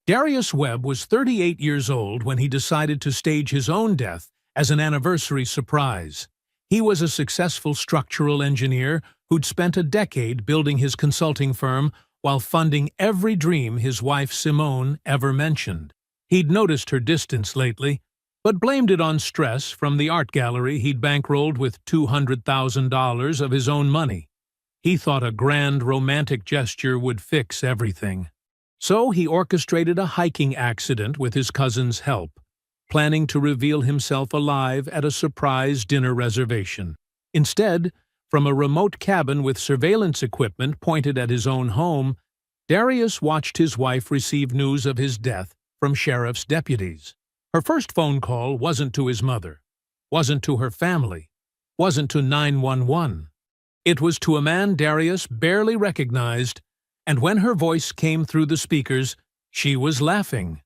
Darius Webb was 38 years old when he decided to stage his own death as an anniversary surprise. He was a successful structural engineer who'd spent a decade building his consulting firm while funding every dream his wife Simone ever mentioned. He'd noticed her distance lately, but blamed it on stress from the art gallery he'd bankrolled with $200,000 of his own money. He thought a grand romantic gesture would fix everything. So he orchestrated a hiking accident with his cousin's help, planning to reveal himself alive at a surprise dinner reservation. Instead, from a remote cabin with surveillance equipment pointed at his own home, Darius watched his wife receive news of his death from sheriff's deputies. Her first phone call wasn't to his mother, wasn't to her family, wasn't to 911. It was to a man Darius barely recognized, and when her voice came through the speakers, she was laughing.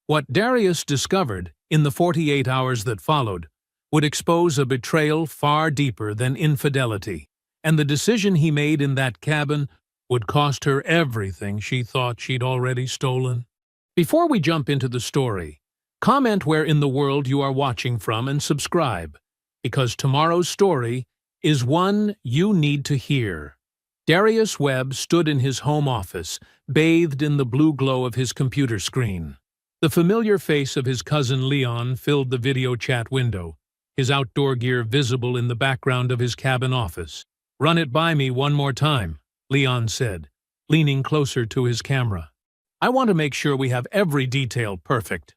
What Darius discovered in the 48 hours that followed would expose a betrayal far deeper than infidelity, and the decision he made in that cabin would cost her everything she thought she'd already stolen. Before we jump into the story, comment where in the world you are watching from and subscribe, because tomorrow's story is one you need to hear. Darius Webb stood in his home office, bathed in the blue glow of his computer screen. The familiar face of his cousin Leon filled the video chat window, his outdoor gear visible in the background of his cabin office. "Run it by me one more time," Leon said, leaning closer to his camera. "I want to make sure we have every detail perfect."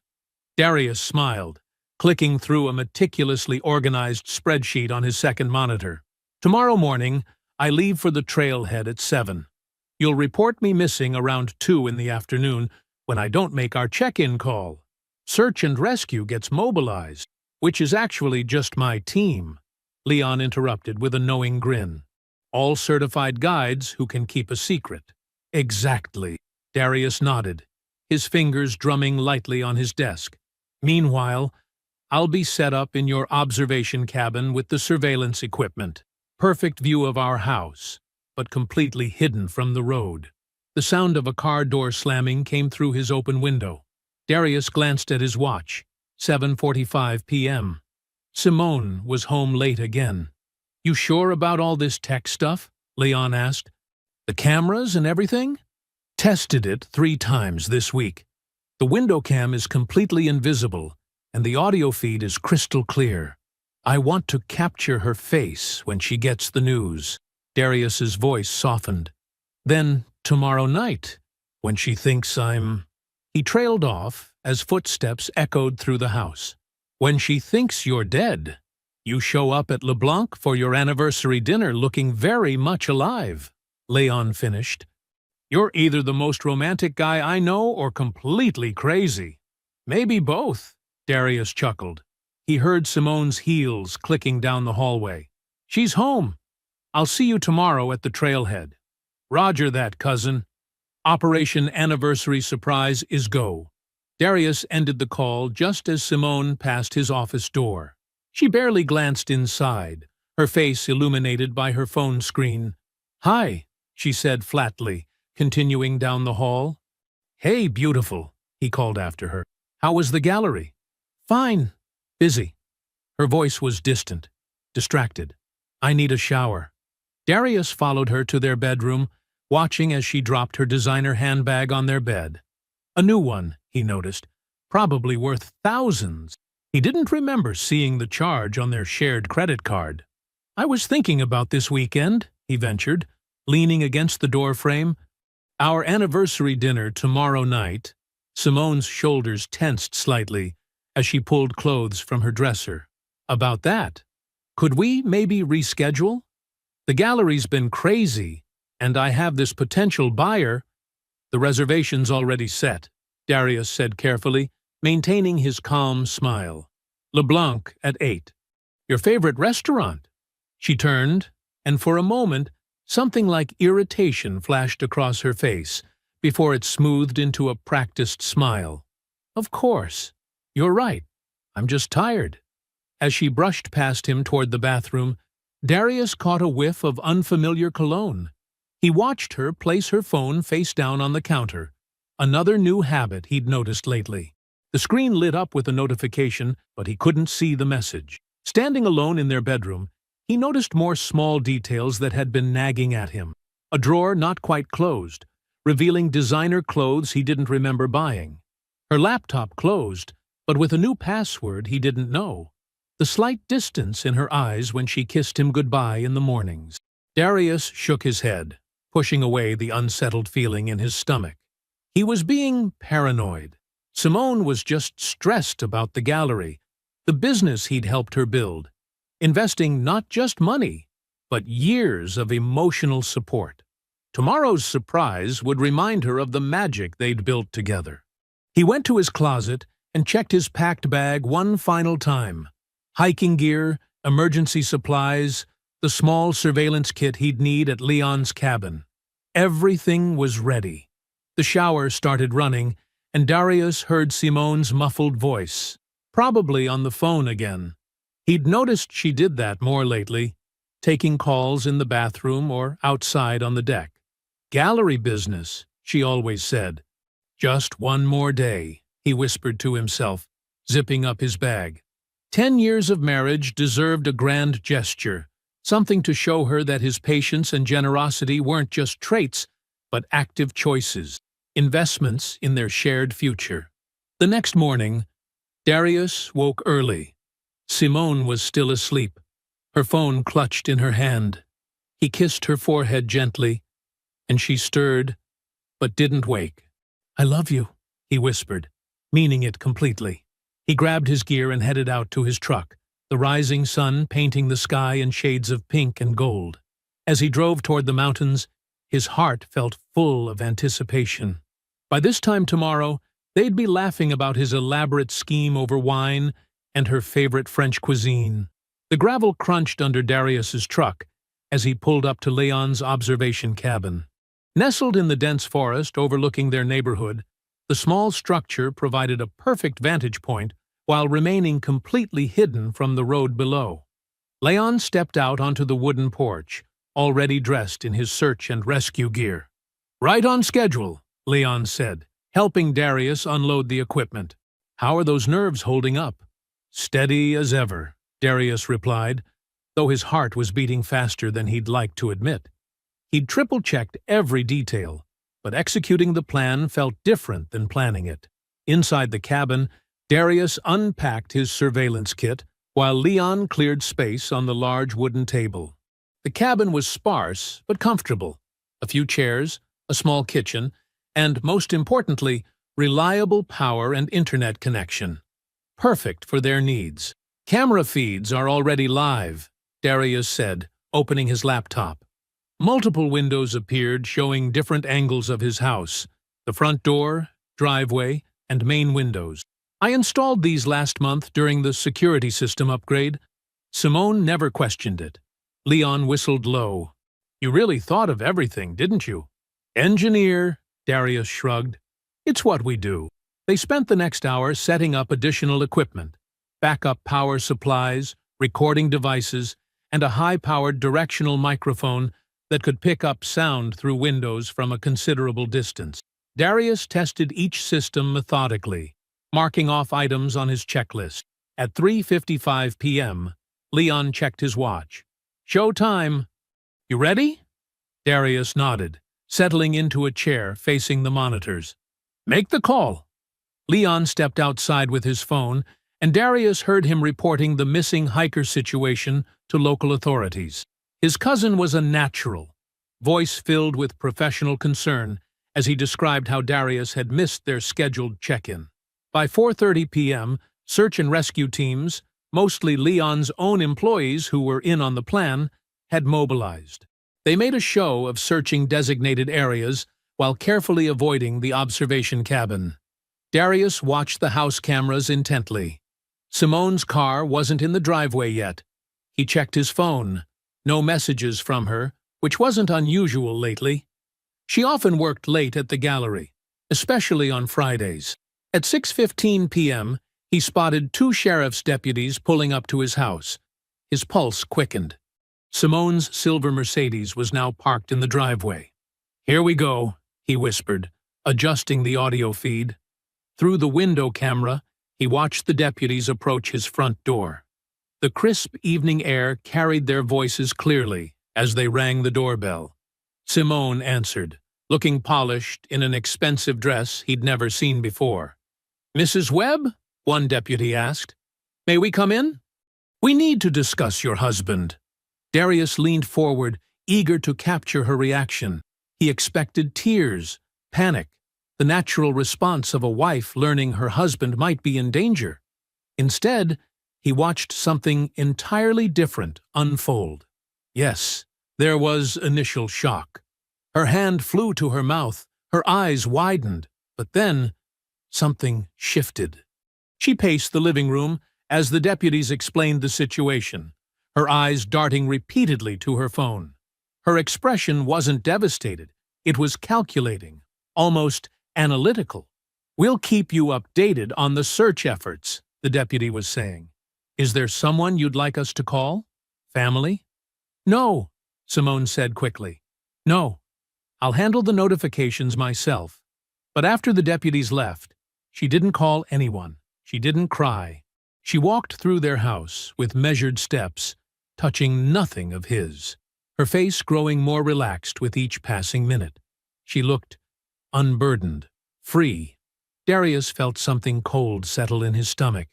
Darius smiled, clicking through a meticulously organized spreadsheet on his second monitor. "Tomorrow morning, I leave for the trailhead at 7. You'll report me missing around 2 in the afternoon when I don't make our check-in call. Search and rescue gets mobilized, which is actually just my team," Leon interrupted with a knowing grin. "All certified guides who can keep a secret." "Exactly," Darius nodded, his fingers drumming lightly on his desk. "Meanwhile, I'll be set up in your observation cabin with the surveillance equipment. Perfect view of our house, but completely hidden from the road." The sound of a car door slamming came through his open window. Darius glanced at his watch. 7:45 p.m. Simone was home late again. "You sure about all this tech stuff?" Leon asked. "The cameras and everything?" "Tested it 3 times this week. The window cam is completely invisible, and the audio feed is crystal clear. I want to capture her face when she gets the news." Darius's voice softened. "Then tomorrow night, when she thinks I'm—" He trailed off as footsteps echoed through the house. "When she thinks you're dead, you show up at LeBlanc for your anniversary dinner looking very much alive," Leon finished. "You're either the most romantic guy I know or completely crazy." "Maybe both," Darius chuckled. He heard Simone's heels clicking down the hallway. "She's home. I'll see you tomorrow at the trailhead." "Roger that, cousin." Operation Anniversary Surprise is go. Darius ended the call just as Simone passed his office door. She barely glanced inside, her face illuminated by her phone screen. "Hi," she said flatly, continuing down the hall. "Hey, beautiful," he called after her. "How was the gallery?" "Fine. Busy." Her voice was distant, distracted. "I need a shower." Darius followed her to their bedroom, watching as she dropped her designer handbag on their bed. A new one, he noticed, probably worth thousands. He didn't remember seeing the charge on their shared credit card. "I was thinking about this weekend," he ventured, leaning against the doorframe. "Our anniversary dinner tomorrow night." Simone's shoulders tensed slightly as she pulled clothes from her dresser. "About that, could we maybe reschedule? The gallery's been crazy, and I have this potential buyer." "The reservation's already set," Darius said carefully, maintaining his calm smile. "LeBlanc at 8. Your favorite restaurant?" She turned, and for a moment, something like irritation flashed across her face before it smoothed into a practiced smile. "Of course. You're right. I'm just tired." As she brushed past him toward the bathroom, Darius caught a whiff of unfamiliar cologne. He watched her place her phone face down on the counter, another new habit he'd noticed lately. The screen lit up with a notification, but he couldn't see the message. Standing alone in their bedroom, he noticed more small details that had been nagging at him. A drawer not quite closed, revealing designer clothes he didn't remember buying. Her laptop closed, but with a new password he didn't know. The slight distance in her eyes when she kissed him goodbye in the mornings. Darius shook his head, pushing away the unsettled feeling in his stomach. He was being paranoid. Simone was just stressed about the gallery, the business he'd helped her build, investing not just money, but years of emotional support. Tomorrow's surprise would remind her of the magic they'd built together. He went to his closet and checked his packed bag one final time. Hiking gear, emergency supplies, the small surveillance kit he'd need at Leon's cabin. Everything was ready. The shower started running, and Darius heard Simone's muffled voice, probably on the phone again. He'd noticed she did that more lately, taking calls in the bathroom or outside on the deck. Gallery business, she always said. Just one more day, he whispered to himself, zipping up his bag. 10 years of marriage deserved a grand gesture, something to show her that his patience and generosity weren't just traits, but active choices, investments in their shared future. The next morning, Darius woke early. Simone was still asleep, her phone clutched in her hand. He kissed her forehead gently, and she stirred, but didn't wake. "I love you," he whispered, meaning it completely. He grabbed his gear and headed out to his truck, the rising sun painting the sky in shades of pink and gold. As he drove toward the mountains, his heart felt full of anticipation. By this time tomorrow, they'd be laughing about his elaborate scheme over wine and her favorite French cuisine. The gravel crunched under Darius's truck as he pulled up to Leon's observation cabin. Nestled in the dense forest overlooking their neighborhood, the small structure provided a perfect vantage point while remaining completely hidden from the road below. Leon stepped out onto the wooden porch, already dressed in his search and rescue gear. "Right on schedule," Leon said, helping Darius unload the equipment. "How are those nerves holding up?" "Steady as ever," Darius replied, though his heart was beating faster than he'd like to admit. He'd triple-checked every detail, but executing the plan felt different than planning it. Inside the cabin, Darius unpacked his surveillance kit, while Leon cleared space on the large wooden table. The cabin was sparse but comfortable. A few chairs, a small kitchen, and, most importantly, reliable power and internet connection. Perfect for their needs. "Camera feeds are already live," Darius said, opening his laptop. Multiple windows appeared showing different angles of his house, the front door, driveway, and main windows. "I installed these last month during the security system upgrade." Simone never questioned it. Leon whistled low. "You really thought of everything, didn't you?" "Engineer," Darius shrugged. "It's what we do." They spent the next hour setting up additional equipment, backup power supplies, recording devices, and a high-powered directional microphone that could pick up sound through windows from a considerable distance. Darius tested each system methodically, marking off items on his checklist. At 3:55 p.m., Leon checked his watch. "Show time. You ready?" Darius nodded, settling into a chair facing the monitors. "Make the call." Leon stepped outside with his phone, and Darius heard him reporting the missing hiker situation to local authorities. His cousin was a natural, voice filled with professional concern as he described how Darius had missed their scheduled check-in. By 4:30 p.m., search and rescue teams, mostly Leon's own employees who were in on the plan, had mobilized. They made a show of searching designated areas while carefully avoiding the observation cabin. Darius watched the house cameras intently. Simone's car wasn't in the driveway yet. He checked his phone. No messages from her, which wasn't unusual lately. She often worked late at the gallery, especially on Fridays. At 6:15 p.m., he spotted 2 sheriff's deputies pulling up to his house. His pulse quickened. Simone's silver Mercedes was now parked in the driveway. "Here we go," he whispered, adjusting the audio feed. Through the window camera, he watched the deputies approach his front door. The crisp evening air carried their voices clearly as they rang the doorbell. Simone answered, looking polished in an expensive dress he'd never seen before. "Mrs. Webb?" one deputy asked. "May we come in?" "We need to discuss your husband." Darius leaned forward, eager to capture her reaction. He expected tears, panic, the natural response of a wife learning her husband might be in danger. Instead, he watched something entirely different unfold. Yes, there was initial shock. Her hand flew to her mouth, her eyes widened, but then something shifted. She paced the living room as the deputies explained the situation, her eyes darting repeatedly to her phone. Her expression wasn't devastated, it was calculating, almost analytical. "We'll keep you updated on the search efforts," the deputy was saying. "Is there someone you'd like us to call? Family?" "No," Simone said quickly. "No. I'll handle the notifications myself." But after the deputies left, she didn't call anyone. She didn't cry. She walked through their house with measured steps, touching nothing of his, her face growing more relaxed with each passing minute. She looked unburdened, free. Darius felt something cold settle in his stomach.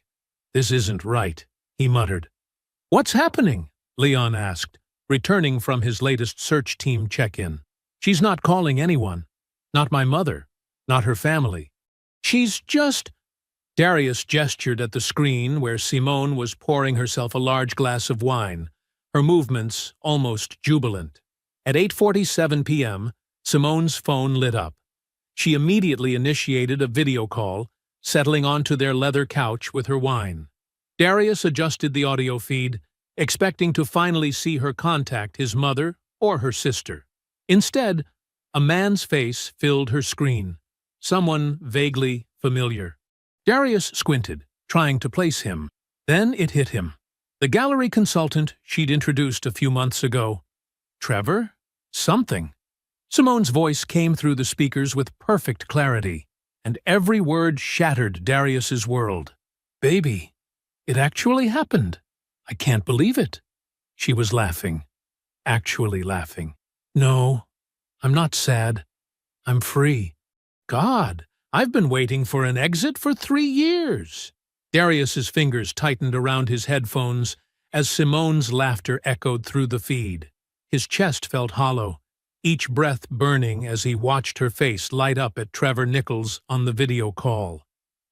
"This isn't right," he muttered. "What's happening?" Leon asked, returning from his latest search team check-in. "She's not calling anyone. Not my mother. Not her family. She's just—" Darius gestured at the screen where Simone was pouring herself a large glass of wine, her movements almost jubilant. At 8:47 p.m., Simone's phone lit up. She immediately initiated a video call, settling onto their leather couch with her wine. Darius adjusted the audio feed, expecting to finally see her contact his mother or her sister. Instead, a man's face filled her screen, someone vaguely familiar. Darius squinted, trying to place him. Then it hit him. The gallery consultant she'd introduced a few months ago. Trevor? Something. Simone's voice came through the speakers with perfect clarity, and every word shattered Darius's world. "Baby, it actually happened. I can't believe it." She was laughing. Actually laughing. "No, I'm not sad. I'm free. God, I've been waiting for an exit for 3 years." Darius's fingers tightened around his headphones as Simone's laughter echoed through the feed. His chest felt hollow, each breath burning as he watched her face light up at Trevor Nichols on the video call.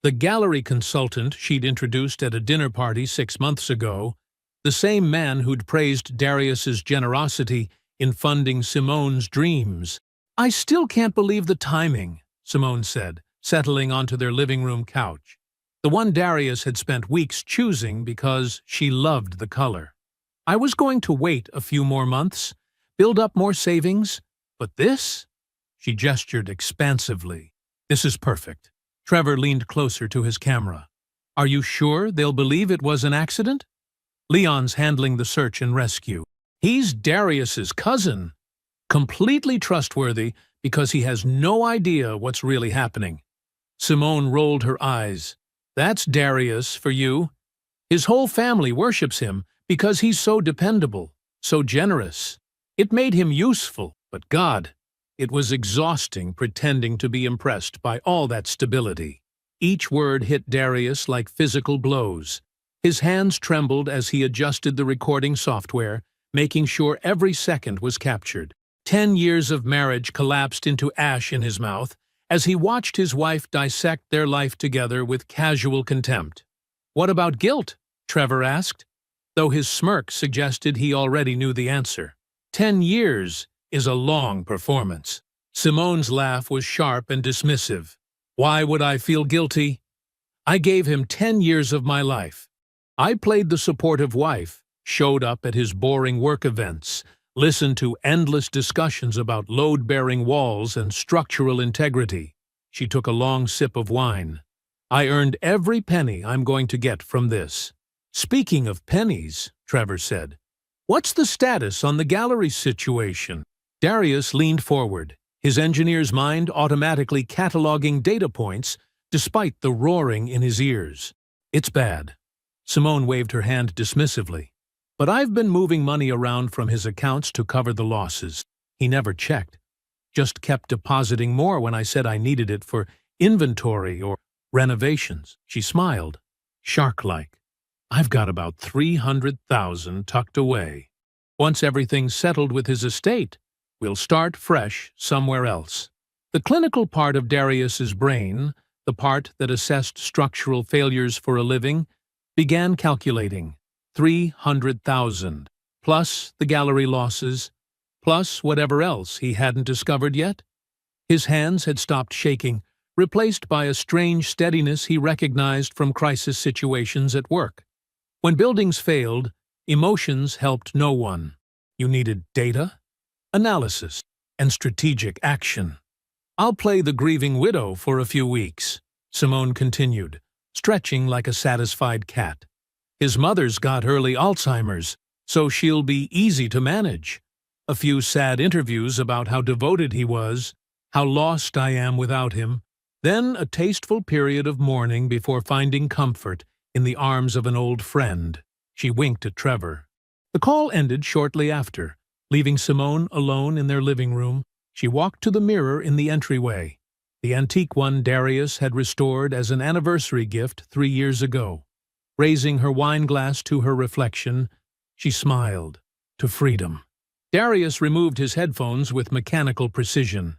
The gallery consultant she'd introduced at a dinner party 6 months ago, the same man who'd praised Darius's generosity in funding Simone's dreams. "I still can't believe the timing," Simone said, settling onto their living room couch, the one Darius had spent weeks choosing because she loved the color. "I was going to wait a few more months, build up more savings, but this?" She gestured expansively. "This is perfect." Trevor leaned closer to his camera. "Are you sure they'll believe it was an accident?" "Leon's handling the search and rescue. He's Darius's cousin. Completely trustworthy because he has no idea what's really happening." Simone rolled her eyes. "That's Darius for you. His whole family worships him because he's so dependable, so generous. It made him useful, but God, it was exhausting pretending to be impressed by all that stability." Each word hit Darius like physical blows. His hands trembled as he adjusted the recording software, making sure every second was captured. 10 years of marriage collapsed into ash in his mouth as he watched his wife dissect their life together with casual contempt. "What about guilt?" Trevor asked, though his smirk suggested he already knew the answer. 10 years is a long performance. Simone's laugh was sharp and dismissive. "Why would I feel guilty? I gave him 10 years of my life. I played the supportive wife, showed up at his boring work events, listened to endless discussions about load-bearing walls and structural integrity." She took a long sip of wine. "I earned every penny I'm going to get from this." "Speaking of pennies," Trevor said, "what's the status on the gallery situation?" Darius leaned forward, his engineer's mind automatically cataloging data points despite the roaring in his ears. "It's bad." Simone waved her hand dismissively. "But I've been moving money around from his accounts to cover the losses." He never checked, just kept depositing more when I said I needed it for inventory or renovations. She smiled, shark-like. "I've got about 300,000 tucked away. Once everything's settled with his estate, we'll start fresh somewhere else." The clinical part of Darius's brain, the part that assessed structural failures for a living, began calculating. 300,000, plus the gallery losses, plus whatever else he hadn't discovered yet. His hands had stopped shaking, replaced by a strange steadiness he recognized from crisis situations at work. When buildings failed, emotions helped no one. You needed data, analysis, and strategic action. "I'll play the grieving widow for a few weeks," Simone continued, stretching like a satisfied cat. "His mother's got early Alzheimer's, so she'll be easy to manage. A few sad interviews about how devoted he was, how lost I am without him, then a tasteful period of mourning before finding comfort in the arms of an old friend." She winked at Trevor. The call ended shortly after. Leaving Simone alone in their living room, she walked to the mirror in the entryway, the antique one Darius had restored as an anniversary gift 3 years ago. Raising her wine glass to her reflection, she smiled. To freedom. Darius removed his headphones with mechanical precision.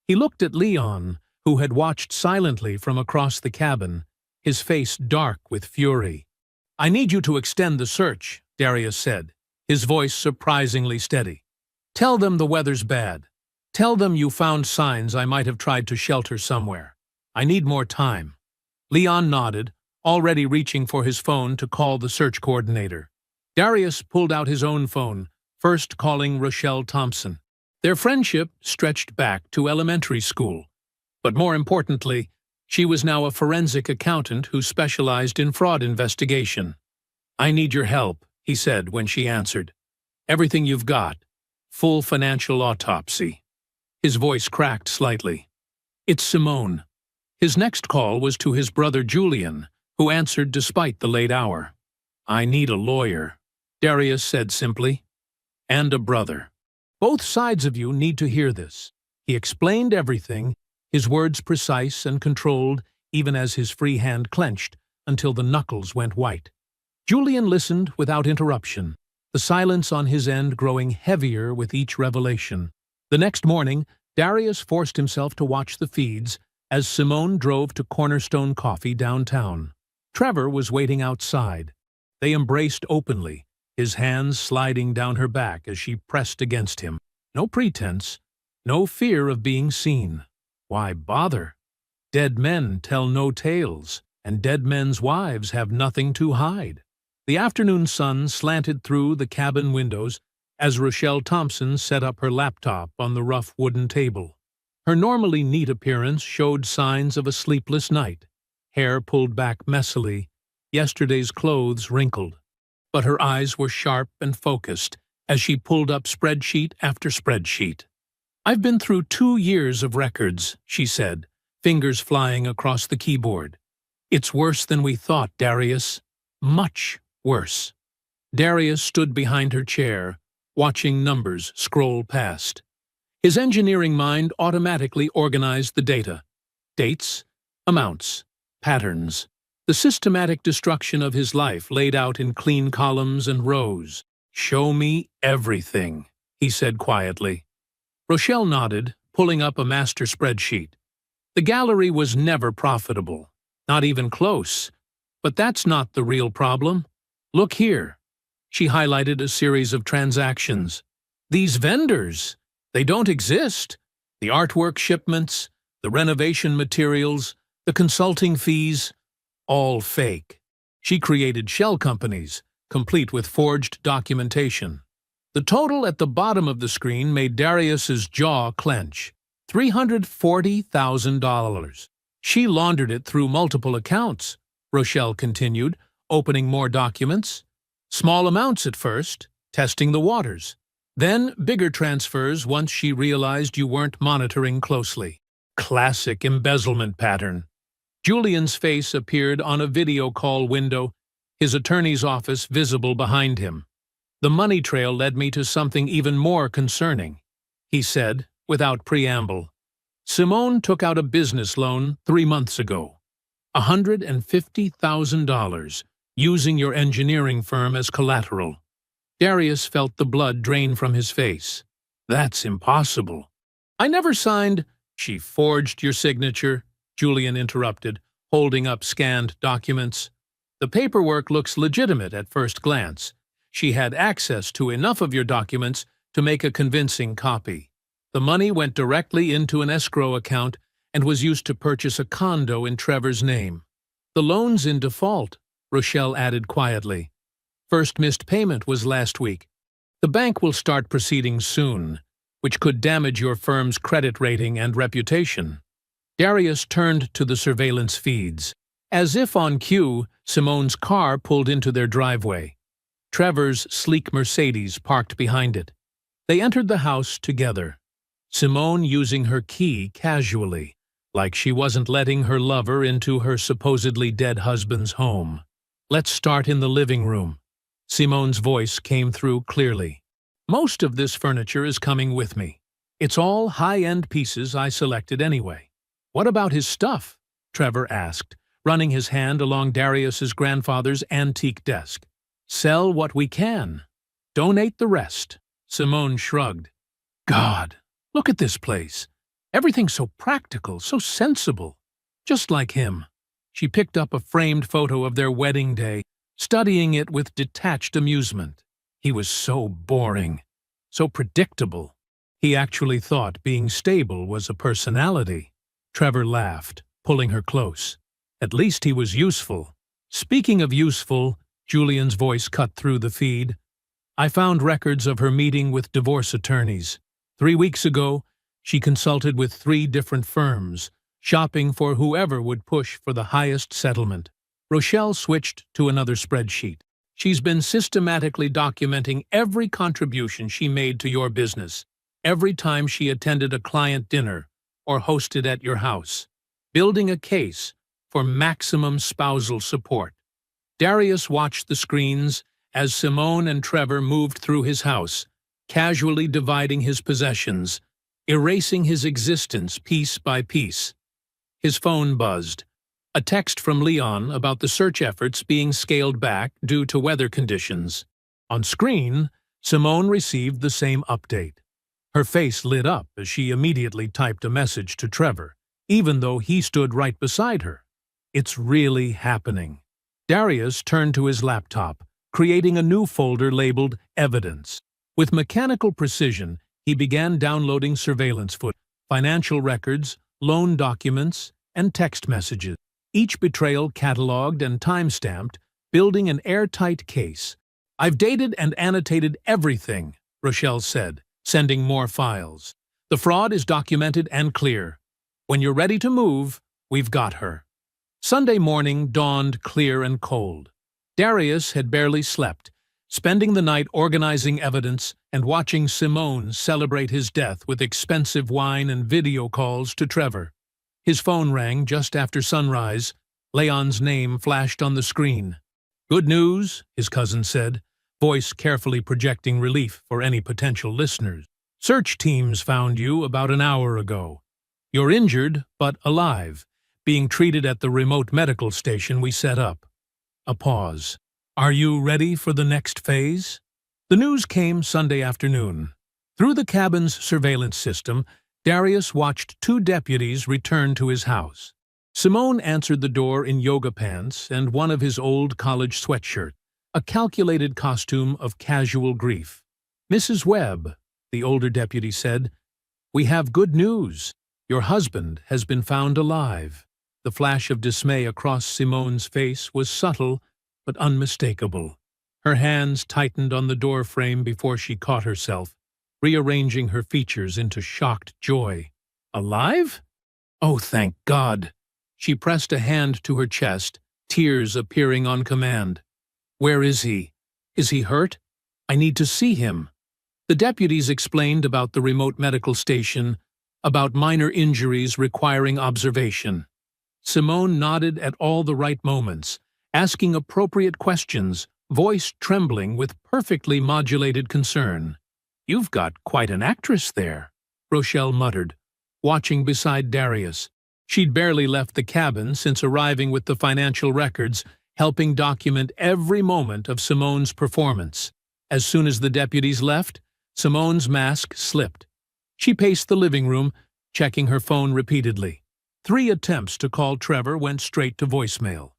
He looked at Leon, who had watched silently from across the cabin, his face dark with fury. "I need you to extend the search," Darius said, his voice surprisingly steady. "Tell them the weather's bad. Tell them you found signs I might have tried to shelter somewhere. I need more time." Leon nodded, already reaching for his phone to call the search coordinator. Darius pulled out his own phone, first calling Rochelle Thompson. Their friendship stretched back to elementary school. But more importantly, she was now a forensic accountant who specialized in fraud investigation. "I need your help," he said when she answered. "Everything you've got. Full financial autopsy." His voice cracked slightly. "It's Simone." His next call was to his brother Julian, who answered despite the late hour. "I need a lawyer," Darius said simply. "And a brother. Both sides of you need to hear this." He explained everything, his words precise and controlled, even as his free hand clenched until the knuckles went white. Julian listened without interruption, the silence on his end growing heavier with each revelation. The next morning, Darius forced himself to watch the feeds as Simone drove to Cornerstone Coffee downtown. Trevor was waiting outside. They embraced openly, his hands sliding down her back as she pressed against him. No pretense, no fear of being seen. Why bother? Dead men tell no tales, and dead men's wives have nothing to hide. The afternoon sun slanted through the cabin windows as Rochelle Thompson set up her laptop on the rough wooden table. Her normally neat appearance showed signs of a sleepless night, hair pulled back messily, yesterday's clothes wrinkled. But her eyes were sharp and focused as she pulled up spreadsheet after spreadsheet. "I've been through 2 years of records," she said, fingers flying across the keyboard. "It's worse than we thought, Darius. Much worse." Darius stood behind her chair, watching numbers scroll past. His engineering mind automatically organized the data. Dates, amounts, patterns. The systematic destruction of his life laid out in clean columns and rows. "Show me everything," he said quietly. Rochelle nodded, pulling up a master spreadsheet. The gallery was never profitable, not even close. But that's not the real problem. Look here. She highlighted a series of transactions. These vendors, they don't exist. The artwork shipments, the renovation materials, the consulting fees, all fake. She created shell companies, complete with forged documentation. The total at the bottom of the screen made Darius's jaw clench. $340,000. She laundered it through multiple accounts, Rochelle continued, opening more documents. Small amounts at first, testing the waters. Then bigger transfers once she realized you weren't monitoring closely. Classic embezzlement pattern. Julian's face appeared on a video call window, his attorney's office visible behind him. The money trail led me to something even more concerning, he said, without preamble. Simone took out a business loan 3 months ago. $150,000, using your engineering firm as collateral. Darius felt the blood drain from his face. That's impossible. I never signed. She forged your signature, Julian interrupted, holding up scanned documents. The paperwork looks legitimate at first glance. She had access to enough of your documents to make a convincing copy. The money went directly into an escrow account and was used to purchase a condo in Trevor's name. The loan's in default, Rochelle added quietly. First missed payment was last week. The bank will start proceedings soon, which could damage your firm's credit rating and reputation. Darius turned to the surveillance feeds. As if on cue, Simone's car pulled into their driveway. Trevor's sleek Mercedes parked behind it. They entered the house together, Simone using her key casually, like she wasn't letting her lover into her supposedly dead husband's home. Let's start in the living room. Simone's voice came through clearly. Most of this furniture is coming with me. It's all high-end pieces I selected anyway. What about his stuff? Trevor asked, running his hand along Darius's grandfather's antique desk. Sell what we can. Donate the rest. Simone shrugged. God, look at this place. Everything's so practical, so sensible. Just like him. She picked up a framed photo of their wedding day, studying it with detached amusement. He was so boring, so predictable. He actually thought being stable was a personality. Trevor laughed, pulling her close. At least he was useful. Speaking of useful, Julian's voice cut through the feed. I found records of her meeting with divorce attorneys. 3 weeks ago, she consulted with 3 different firms, shopping for whoever would push for the highest settlement. Rochelle switched to another spreadsheet. She's been systematically documenting every contribution she made to your business, every time she attended a client dinner or hosted at your house, building a case for maximum spousal support. Darius watched the screens as Simone and Trevor moved through his house, casually dividing his possessions, erasing his existence piece by piece. His phone buzzed. A text from Leon about the search efforts being scaled back due to weather conditions. On screen, Simone received the same update. Her face lit up as she immediately typed a message to Trevor, even though he stood right beside her. It's really happening. Darius turned to his laptop, creating a new folder labeled Evidence. With mechanical precision, he began downloading surveillance footage, financial records, loan documents, and text messages. Each betrayal cataloged and time-stamped, building an airtight case. I've dated and annotated everything, Rochelle said, sending more files. The fraud is documented and clear. When you're ready to move, we've got her. Sunday morning dawned clear and cold. Darius had barely slept, spending the night organizing evidence and watching Simone celebrate his death with expensive wine and video calls to Trevor. His phone rang just after sunrise. Leon's name flashed on the screen. Good news, his cousin said, voice carefully projecting relief for any potential listeners. Search teams found you about an hour ago. You're injured, but alive, being treated at the remote medical station we set up. A pause. Are you ready for the next phase? The news came Sunday afternoon. Through the cabin's surveillance system, Darius watched 2 deputies return to his house. Simone answered the door in yoga pants and one of his old college sweatshirts, a calculated costume of casual grief. Mrs. Webb, the older deputy said, we have good news. Your husband has been found alive. The flash of dismay across Simone's face was subtle but unmistakable. Her hands tightened on the door frame before she caught herself, rearranging her features into shocked joy. Alive? Oh, thank God! She pressed a hand to her chest, tears appearing on command. Where is he? Is he hurt? I need to see him. The deputies explained about the remote medical station, about minor injuries requiring observation. Simone nodded at all the right moments, asking appropriate questions, voice trembling with perfectly modulated concern. "You've got quite an actress there," Rochelle muttered, watching beside Darius. She'd barely left the cabin since arriving with the financial records, helping document every moment of Simone's performance. As soon as the deputies left, Simone's mask slipped. She paced the living room, checking her phone repeatedly. 3 attempts to call Trevor went straight to voicemail.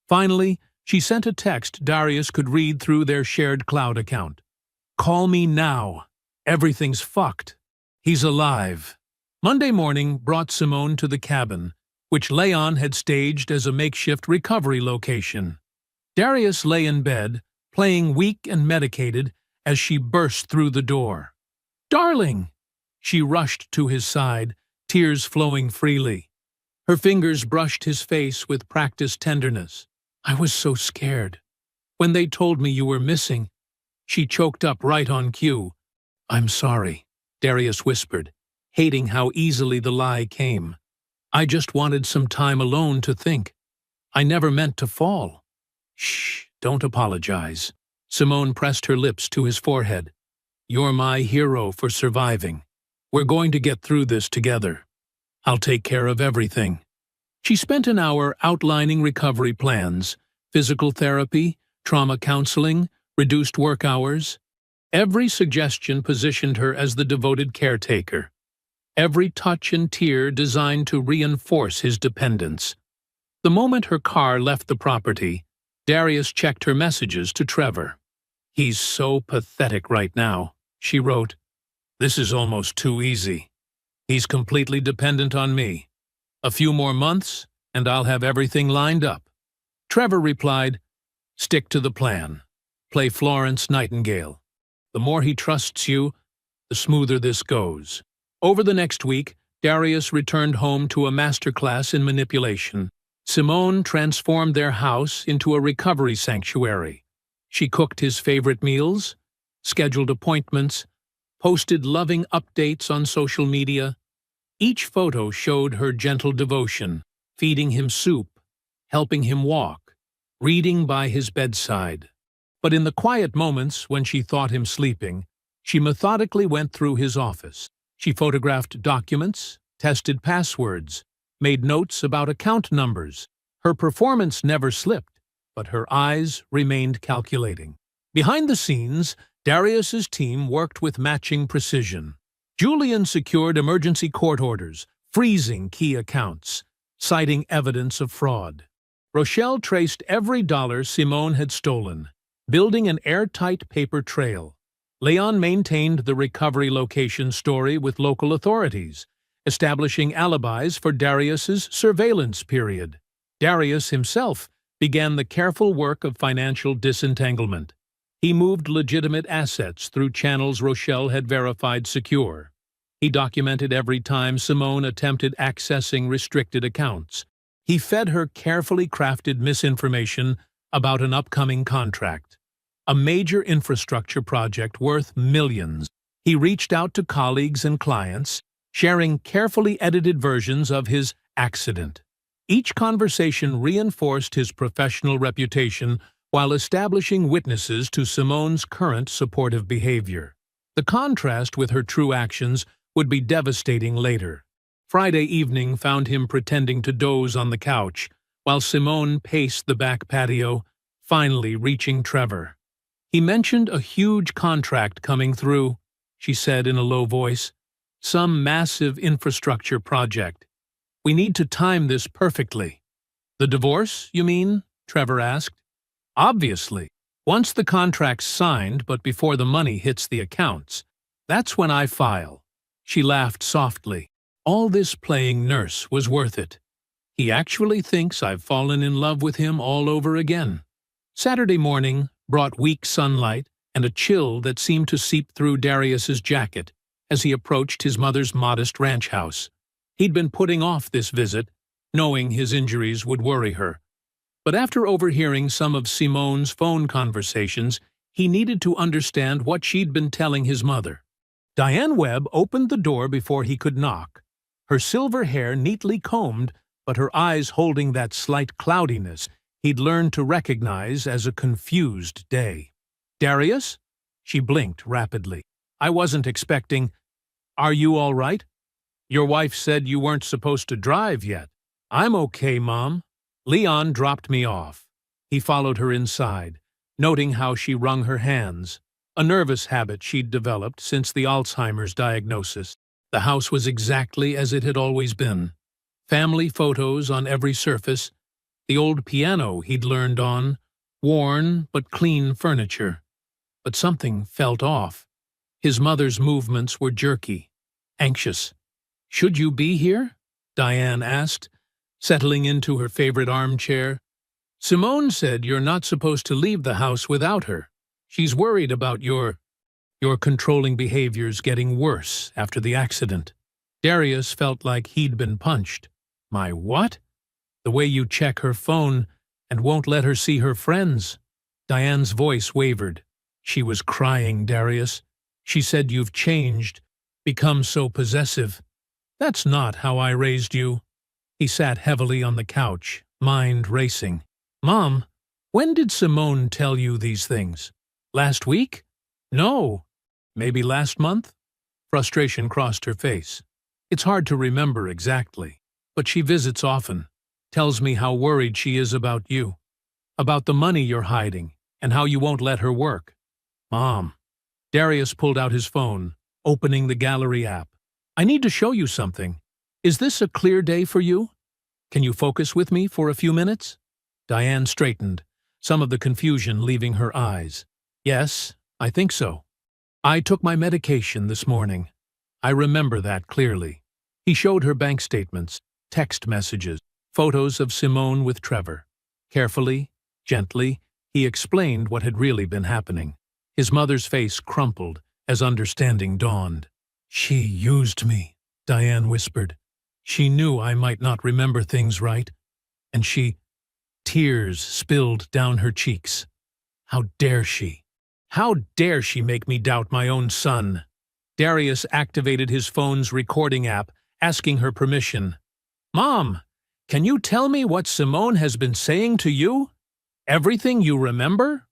Finally, she sent a text Darius could read through their shared cloud account. "Call me now. Everything's fucked. He's alive." Monday morning brought Simone to the cabin, which Leon had staged as a makeshift recovery location. Darius lay in bed, playing weak and medicated, as she burst through the door. "Darling!" She rushed to his side, tears flowing freely. Her fingers brushed his face with practiced tenderness. "I was so scared. When they told me you were missing," she choked up right on cue. "I'm sorry," Darius whispered, hating how easily the lie came. "I just wanted some time alone to think. I never meant to fall." "Shh, don't apologize." Simone pressed her lips to his forehead. "You're my hero for surviving. We're going to get through this together. I'll take care of everything." She spent an hour outlining recovery plans, physical therapy, trauma counseling, reduced work hours. Every suggestion positioned her as the devoted caretaker. Every touch and tear designed to reinforce his dependence. The moment her car left the property, Darius checked her messages to Trevor. "He's so pathetic right now," she wrote. "This is almost too easy. He's completely dependent on me. A few more months, and I'll have everything lined up." Trevor replied, "Stick to the plan. Play Florence Nightingale. The more he trusts you, the smoother this goes." Over the next week, Darius returned home to a masterclass in manipulation. Simone transformed their house into a recovery sanctuary. She cooked his favorite meals, scheduled appointments, posted loving updates on social media. Each photo showed her gentle devotion, feeding him soup, helping him walk, reading by his bedside. But in the quiet moments when she thought him sleeping, she methodically went through his office. She photographed documents, tested passwords, made notes about account numbers. Her performance never slipped, but her eyes remained calculating. Behind the scenes, Darius's team worked with matching precision. Julian secured emergency court orders, freezing key accounts, citing evidence of fraud. Rochelle traced every dollar Simone had stolen, building an airtight paper trail. Leon maintained the recovery location story with local authorities, establishing alibis for Darius's surveillance period. Darius himself began the careful work of financial disentanglement. He moved legitimate assets through channels Rochelle had verified secure. He documented every time Simone attempted accessing restricted accounts. He fed her carefully crafted misinformation about an upcoming contract, a major infrastructure project worth millions. He reached out to colleagues and clients, sharing carefully edited versions of his accident. Each conversation reinforced his professional reputation while establishing witnesses to Simone's current supportive behavior. The contrast with her true actions would be devastating later. Friday evening found him pretending to doze on the couch, while Simone paced the back patio, finally reaching Trevor. "He mentioned a huge contract coming through," she said in a low voice. "Some massive infrastructure project. We need to time this perfectly." "The divorce, you mean?" Trevor asked. "Obviously. Once the contract's signed, but before the money hits the accounts, that's when I file." She laughed softly. "All this playing nurse was worth it. He actually thinks I've fallen in love with him all over again." Saturday morning brought weak sunlight and a chill that seemed to seep through Darius's jacket as he approached his mother's modest ranch house. He'd been putting off this visit, knowing his injuries would worry her. But after overhearing some of Simone's phone conversations, He needed to understand what she'd been telling his mother. Diane Webb opened the door before he could knock, her silver hair neatly combed, but her eyes holding that slight cloudiness he'd learned to recognize as a confused day. "Darius?" She blinked rapidly. "I wasn't expecting— Are you all right? Your wife said you weren't supposed to drive yet." "I'm okay, Mom. Leon dropped me off." He followed her inside, noting how she wrung her hands, a nervous habit she'd developed since the Alzheimer's diagnosis. The house was exactly as it had always been. Family photos on every surface, the old piano he'd learned on, worn but clean furniture. But something felt off. His mother's movements were jerky, anxious. "Should you be here?" Diane asked, settling into her favorite armchair. "Simone said you're not supposed to leave the house without her. She's worried about your controlling behaviors getting worse after the accident." Darius felt like he'd been punched. "My what?" "The way you check her phone and won't let her see her friends." Diane's voice wavered. "She was crying, Darius. She said you've changed, become so possessive. That's not how I raised you." He sat heavily on the couch, mind racing. "Mom, when did Simone tell you these things? Last week? No. Maybe last month?" Frustration crossed her face. "It's hard to remember exactly, but she visits often, tells me how worried she is about you, about the money you're hiding, and how you won't let her work." "Mom." Darius pulled out his phone, opening the gallery app. "I need to show you something. Is this a clear day for you? Can you focus with me for a few minutes?" Diane straightened, some of the confusion leaving her eyes. "Yes, I think so. I took my medication this morning. I remember that clearly." He showed her bank statements, text messages, photos of Simone with Trevor. Carefully, gently, he explained what had really been happening. His mother's face crumpled as understanding dawned. "She used me," Diane whispered. "She knew I might not remember things right, and she—" Tears spilled down her cheeks. "How dare she? How dare she make me doubt my own son?" Darius activated his phone's recording app, asking her permission. "Mom, can you tell me what Simone has been saying to you? Everything you remember?"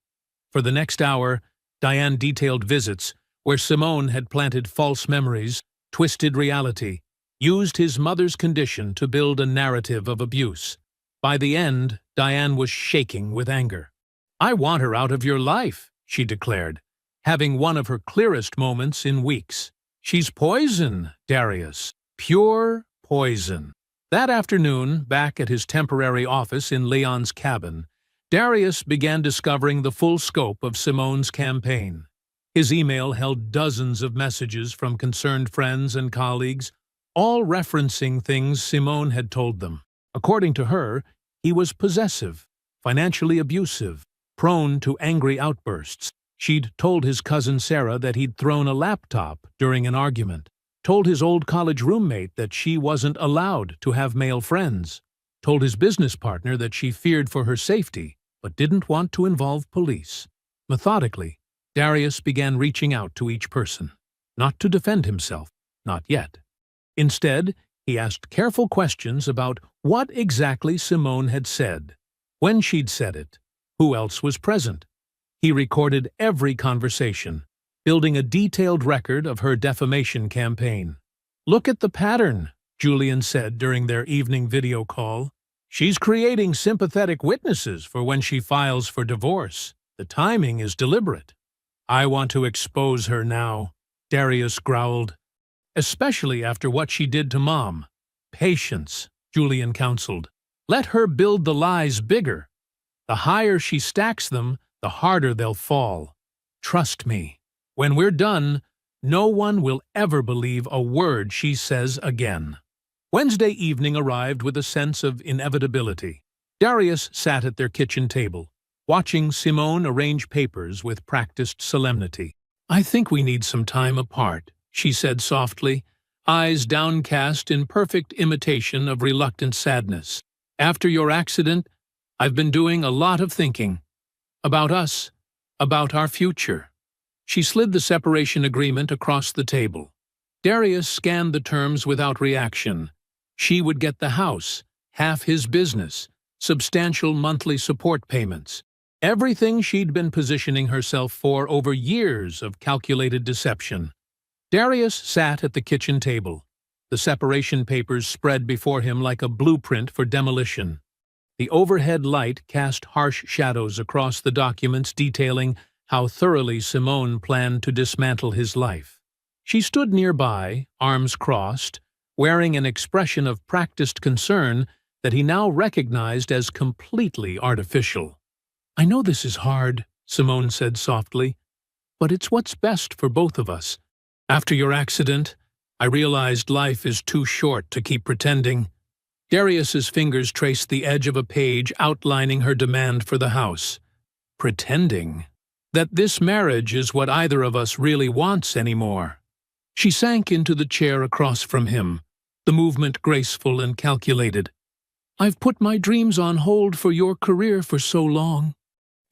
For the next hour, Diane detailed visits where Simone had planted false memories, twisted reality, used his mother's condition to build a narrative of abuse. By the end, Diane was shaking with anger. "I want her out of your life," she declared, having one of her clearest moments in weeks. "She's poison, Darius. Pure poison." That afternoon, back at his temporary office in Leon's cabin, Darius began discovering the full scope of Simone's campaign. His email held dozens of messages from concerned friends and colleagues, all referencing things Simone had told them. According to her, he was possessive, financially abusive, prone to angry outbursts. She'd told his cousin Sarah that he'd thrown a laptop during an argument, told his old college roommate that she wasn't allowed to have male friends, told his business partner that she feared for her safety, but didn't want to involve police. Methodically, Darius began reaching out to each person, not to defend himself, not yet. Instead, he asked careful questions about what exactly Simone had said, when she'd said it, who else was present. He recorded every conversation, building a detailed record of her defamation campaign. "Look at the pattern," Julian said during their evening video call. "She's creating sympathetic witnesses for when she files for divorce. The timing is deliberate." "I want to expose her now," Darius growled, "especially after what she did to Mom." "Patience," Julian counseled. "Let her build the lies bigger. The higher she stacks them, the harder they'll fall. Trust me, when we're done, no one will ever believe a word she says again." Wednesday evening arrived with a sense of inevitability. Darius sat at their kitchen table, watching Simone arrange papers with practiced solemnity. "I think we need some time apart," she said softly, eyes downcast in perfect imitation of reluctant sadness. "After your accident, I've been doing a lot of thinking. About us, about our future. She slid the separation agreement across the table. Darius scanned the terms without reaction. She would get the house, half his business, substantial monthly support payments. Everything she'd been positioning herself for over years of calculated deception. Darius sat at the kitchen table, the separation papers spread before him like a blueprint for demolition. The overhead light cast harsh shadows across the documents detailing how thoroughly Simone planned to dismantle his life. She stood nearby, arms crossed, wearing an expression of practiced concern that he now recognized as completely artificial. "I know this is hard," Simone said softly, "but it's what's best for both of us. After your accident, I realized life is too short to keep pretending." Darius's fingers traced the edge of a page outlining her demand for the house. Pretending that this marriage is what either of us really wants anymore. She sank into the chair across from him, the movement graceful and calculated. "I've put my dreams on hold for your career for so long.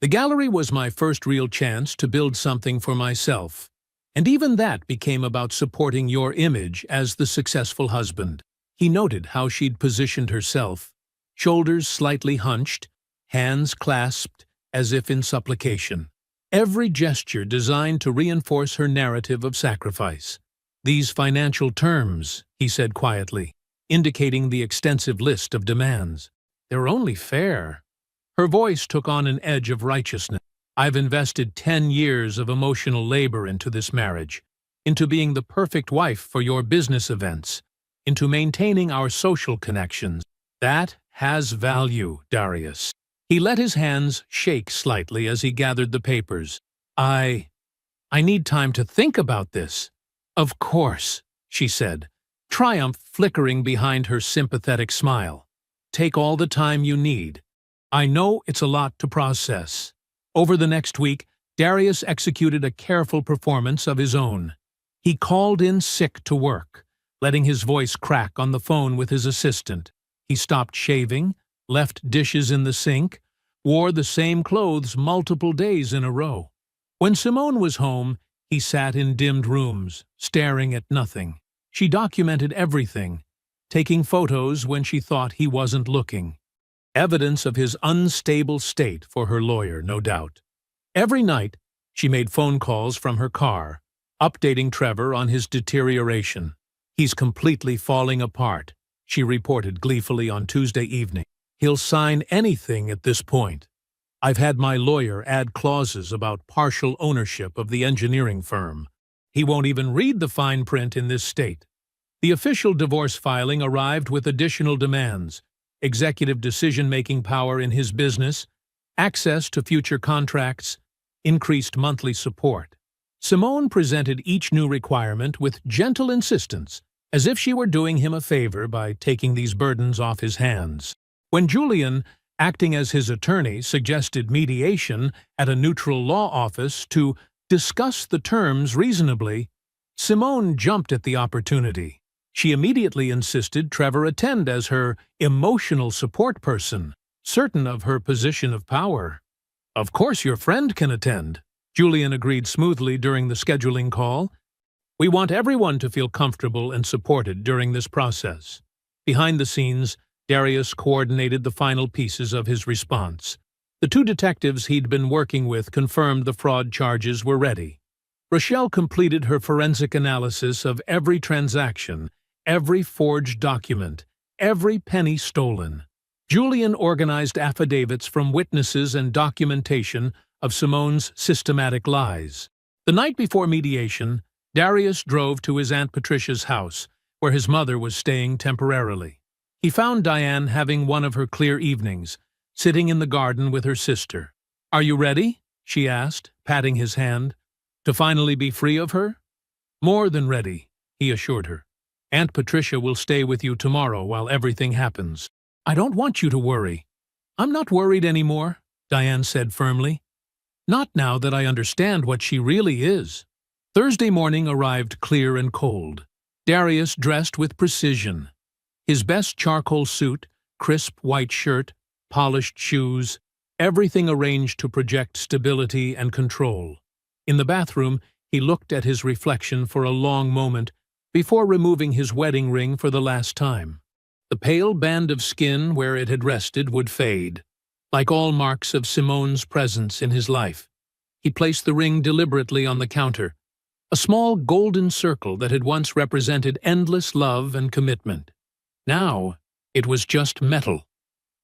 The gallery was my first real chance to build something for myself, and even that became about supporting your image as the successful husband." He noted how she'd positioned herself, shoulders slightly hunched, hands clasped as if in supplication. Every gesture designed to reinforce her narrative of sacrifice. "These financial terms," he said quietly, indicating the extensive list of demands, "they're only fair." Her voice took on an edge of righteousness. "I've invested 10 years of emotional labor into this marriage, into being the perfect wife for your business events, into maintaining our social connections. That has value, Darius." He let his hands shake slightly as he gathered the papers. I need time to think about this." "Of course," she said, triumph flickering behind her sympathetic smile. "Take all the time you need. I know it's a lot to process." Over the next week, Darius executed a careful performance of his own. He called in sick to work, letting his voice crack on the phone with his assistant. He stopped shaving, left dishes in the sink, wore the same clothes multiple days in a row. When Simone was home, he sat in dimmed rooms, staring at nothing. She documented everything, taking photos when she thought he wasn't looking. Evidence of his unstable state for her lawyer, no doubt. Every night, she made phone calls from her car, updating Trevor on his deterioration. "He's completely falling apart," she reported gleefully on Tuesday evening. "He'll sign anything at this point. I've had my lawyer add clauses about partial ownership of the engineering firm. He won't even read the fine print in this state." The official divorce filing arrived with additional demands: executive decision-making power in his business, access to future contracts, increased monthly support. Simone presented each new requirement with gentle insistence, as if she were doing him a favor by taking these burdens off his hands. When Julian, acting as his attorney, suggested mediation at a neutral law office to discuss the terms reasonably, Simone jumped at the opportunity. She immediately insisted Trevor attend as her emotional support person, certain of her position of power. "Of course your friend can attend," Julian agreed smoothly during the scheduling call. "We want everyone to feel comfortable and supported during this process." Behind the scenes, Darius coordinated the final pieces of his response. The 2 detectives he'd been working with confirmed the fraud charges were ready. Rochelle completed her forensic analysis of every transaction, every forged document, every penny stolen. Julian organized affidavits from witnesses and documentation of Simone's systematic lies. The night before mediation, Darius drove to his Aunt Patricia's house, where his mother was staying temporarily. He found Diane having one of her clear evenings, sitting in the garden with her sister. "Are you ready?" she asked, patting his hand. "To finally be free of her?" "More than ready," he assured her. "Aunt Patricia will stay with you tomorrow while everything happens." "I don't want you to worry." "I'm not worried anymore," Diane said firmly. "Not now that I understand what she really is." Thursday morning arrived clear and cold. Darius dressed with precision. His best charcoal suit, crisp white shirt, polished shoes, everything arranged to project stability and control. In the bathroom, he looked at his reflection for a long moment before removing his wedding ring for the last time. The pale band of skin where it had rested would fade, like all marks of Simone's presence in his life. He placed the ring deliberately on the counter, a small golden circle that had once represented endless love and commitment. Now, it was just metal,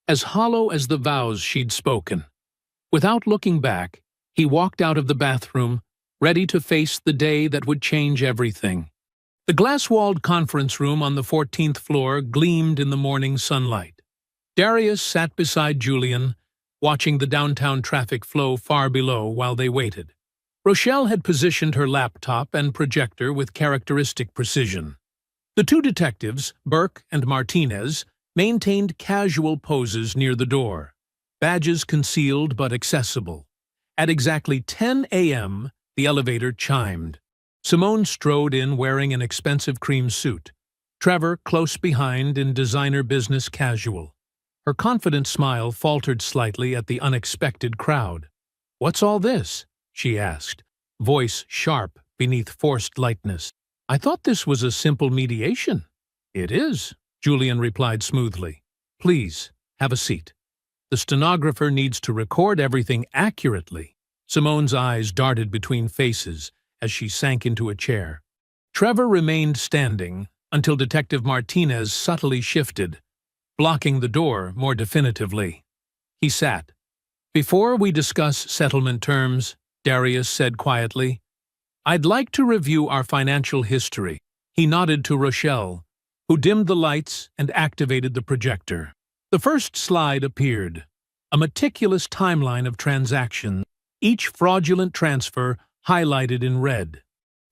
as hollow as the vows she'd spoken. Without looking back, he walked out of the bathroom, ready to face the day that would change everything. The glass-walled conference room on the 14th floor gleamed in the morning sunlight. Darius sat beside Julian, watching the downtown traffic flow far below while they waited. Rochelle had positioned her laptop and projector with characteristic precision. The two detectives, Burke and Martinez, maintained casual poses near the door, badges concealed but accessible. At exactly 10 a.m., the elevator chimed. Simone strode in wearing an expensive cream suit, Trevor close behind in designer business casual. Her confident smile faltered slightly at the unexpected crowd. "What's all this?" she asked, voice sharp beneath forced lightness. "I thought this was a simple mediation." "It is," Julian replied smoothly. "Please, have a seat. The stenographer needs to record everything accurately." Simone's eyes darted between faces as she sank into a chair. Trevor remained standing until Detective Martinez subtly shifted, blocking the door more definitively. He sat. "Before we discuss settlement terms," Darius said quietly, "I'd like to review our financial history." He nodded to Rochelle, who dimmed the lights and activated the projector. The first slide appeared, a meticulous timeline of transactions, each fraudulent transfer highlighted in red.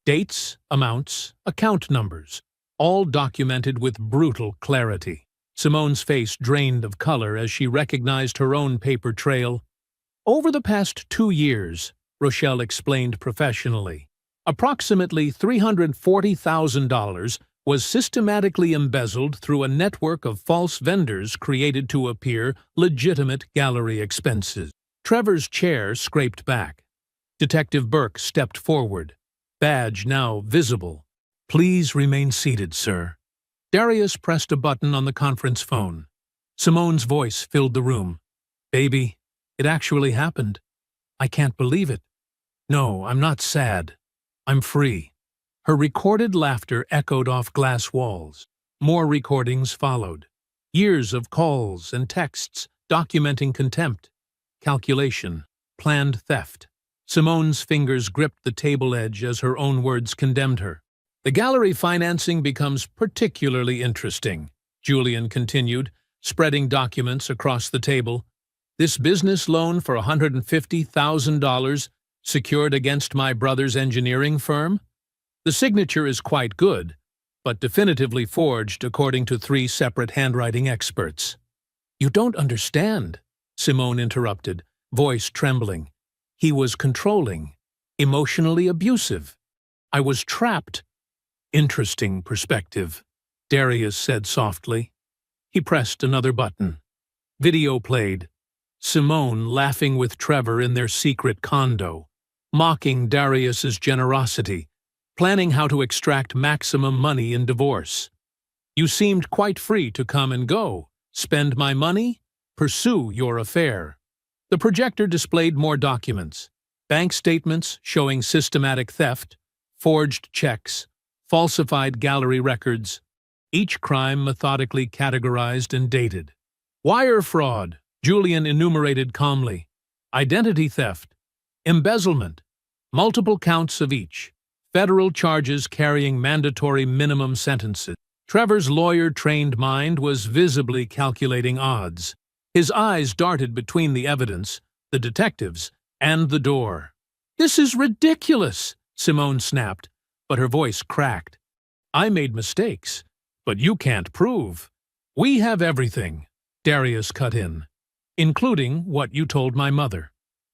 Dates, amounts, account numbers, all documented with brutal clarity. Simone's face drained of color as she recognized her own paper trail. "Over the past 2 years," Rochelle explained professionally, "approximately $340,000 was systematically embezzled through a network of false vendors created to appear legitimate gallery expenses." Trevor's chair scraped back. Detective Burke stepped forward, badge now visible. "Please remain seated, sir." Darius pressed a button on the conference phone. Simone's voice filled the room. "Baby, it actually happened. I can't believe it. No, I'm not sad. I'm free." Her recorded laughter echoed off glass walls. More recordings followed. Years of calls and texts documenting contempt, calculation, planned theft. Simone's fingers gripped the table edge as her own words condemned her. "The gallery financing becomes particularly interesting," Julian continued, spreading documents across the table. "This business loan for $150,000 secured against my brother's engineering firm? The signature is quite good, but definitively forged according to 3 separate handwriting experts." "You don't understand," Simone interrupted, voice trembling. "He was controlling, emotionally abusive. I was trapped." "Interesting perspective," Darius said softly. He pressed another button. Video played. Simone laughing with Trevor in their secret condo, mocking Darius's generosity, planning how to extract maximum money in divorce. "You seemed quite free to come and go, spend my money, pursue your affair." The projector displayed more documents, bank statements showing systematic theft, forged checks, falsified gallery records, each crime methodically categorized and dated. "Wire fraud," Julian enumerated calmly, "identity theft, embezzlement, multiple counts of each, federal charges carrying mandatory minimum sentences." Trevor's lawyer-trained mind was visibly calculating odds. His eyes darted between the evidence, the detectives, and the door. "This is ridiculous," Simone snapped, but her voice cracked. "I made mistakes, but you can't prove." "We have everything," Darius cut in, "including what you told my mother."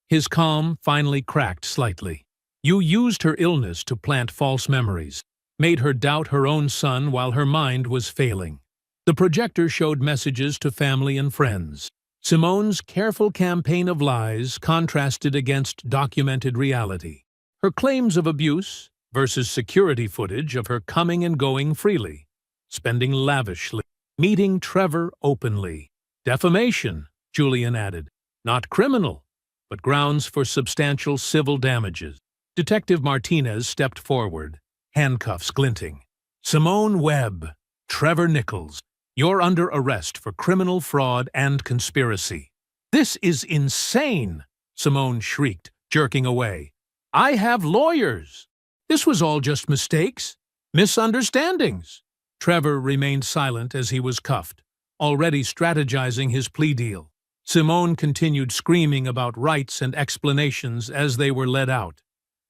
His calm finally cracked slightly. "You used her illness to plant false memories, made her doubt her own son while her mind was failing." The projector showed messages to family and friends. Simone's careful campaign of lies contrasted against documented reality. Her claims of abuse versus security footage of her coming and going freely, spending lavishly, meeting Trevor openly. Defamation, Julian added. Not criminal, but grounds for substantial civil damages. Detective Martinez stepped forward, handcuffs glinting. Simone Webb, Trevor Nichols, you're under arrest for criminal fraud and conspiracy. This is insane, Simone shrieked, jerking away. I have lawyers. This was all just mistakes, misunderstandings. Trevor remained silent as he was cuffed, already strategizing his plea deal. Simone continued screaming about rights and explanations as they were led out.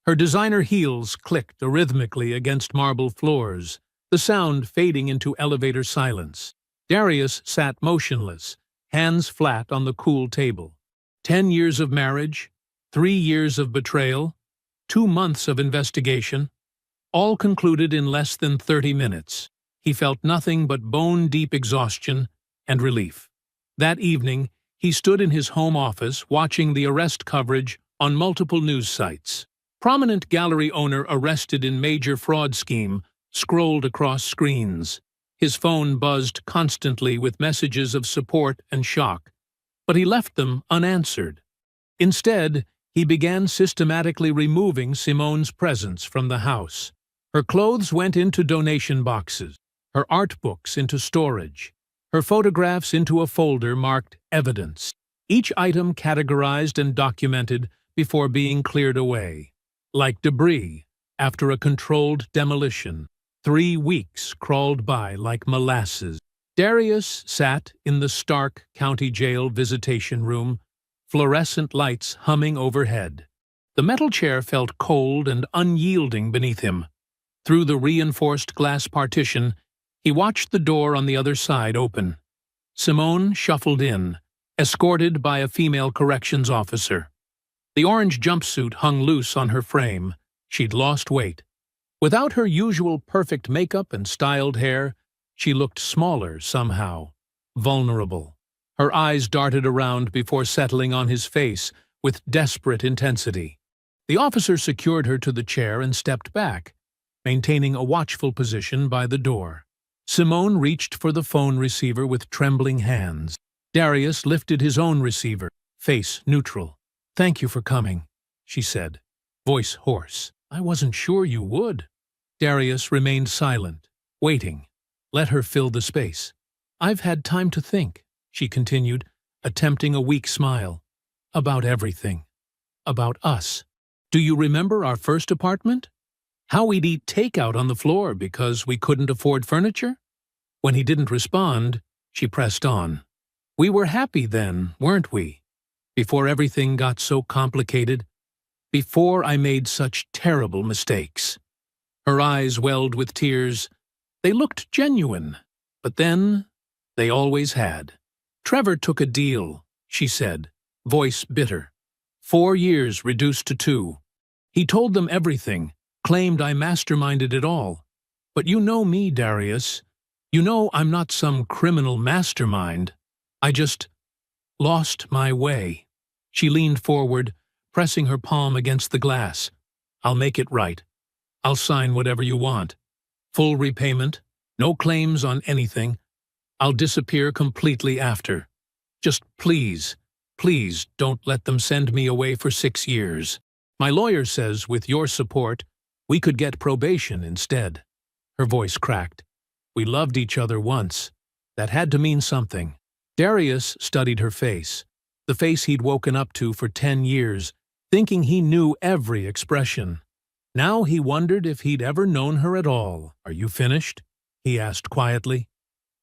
Her designer heels clicked arrhythmically against marble floors, the sound fading into elevator silence. Darius sat motionless, hands flat on the cool table. 10 years of marriage, 3 years of betrayal, 2 months of investigation, all concluded in less than 30 minutes. He felt nothing but bone-deep exhaustion and relief. That evening, he stood in his home office watching the arrest coverage on multiple news sites. Prominent gallery owner arrested in major fraud scheme scrolled across screens. His phone buzzed constantly with messages of support and shock, but he left them unanswered. Instead, he began systematically removing Simone's presence from the house. Her clothes went into donation boxes, her art books into storage, her photographs into a folder marked evidence, each item categorized and documented before being cleared away. Like debris after a controlled demolition, 3 weeks crawled by like molasses. Darius sat in the Stark County Jail visitation room, fluorescent lights humming overhead. The metal chair felt cold and unyielding beneath him. Through the reinforced glass partition, he watched the door on the other side open. Simone shuffled in, escorted by a female corrections officer. The orange jumpsuit hung loose on her frame. She'd lost weight. Without her usual perfect makeup and styled hair, she looked smaller somehow, vulnerable. Her eyes darted around before settling on his face with desperate intensity. The officer secured her to the chair and stepped back, maintaining a watchful position by the door. Simone reached for the phone receiver with trembling hands. Darius lifted his own receiver, face neutral. "Thank you for coming," she said, voice hoarse. "I wasn't sure you would." Darius remained silent, waiting. Let her fill the space. "I've had time to think," she continued, attempting a weak smile. "About everything. About us. Do you remember our first apartment? How we'd eat takeout on the floor because we couldn't afford furniture?" When he didn't respond, she pressed on. "We were happy then, weren't we? Before everything got so complicated. Before I made such terrible mistakes." Her eyes welled with tears. They looked genuine, but then they always had. "Trevor took a deal," she said, voice bitter. 4 years reduced to 2. He told them everything, claimed I masterminded it all. But you know me, Darius. You know I'm not some criminal mastermind. I just lost my way. She leaned forward, pressing her palm against the glass. "I'll make it right. I'll sign whatever you want. Full repayment, no claims on anything. I'll disappear completely after. Just please, please don't let them send me away for 6 years. My lawyer says with your support, we could get probation instead." Her voice cracked. "We loved each other once. That had to mean something." Darius studied her face, the face he'd woken up to for 10 years, thinking he knew every expression. Now he wondered if he'd ever known her at all. "Are you finished?" he asked quietly.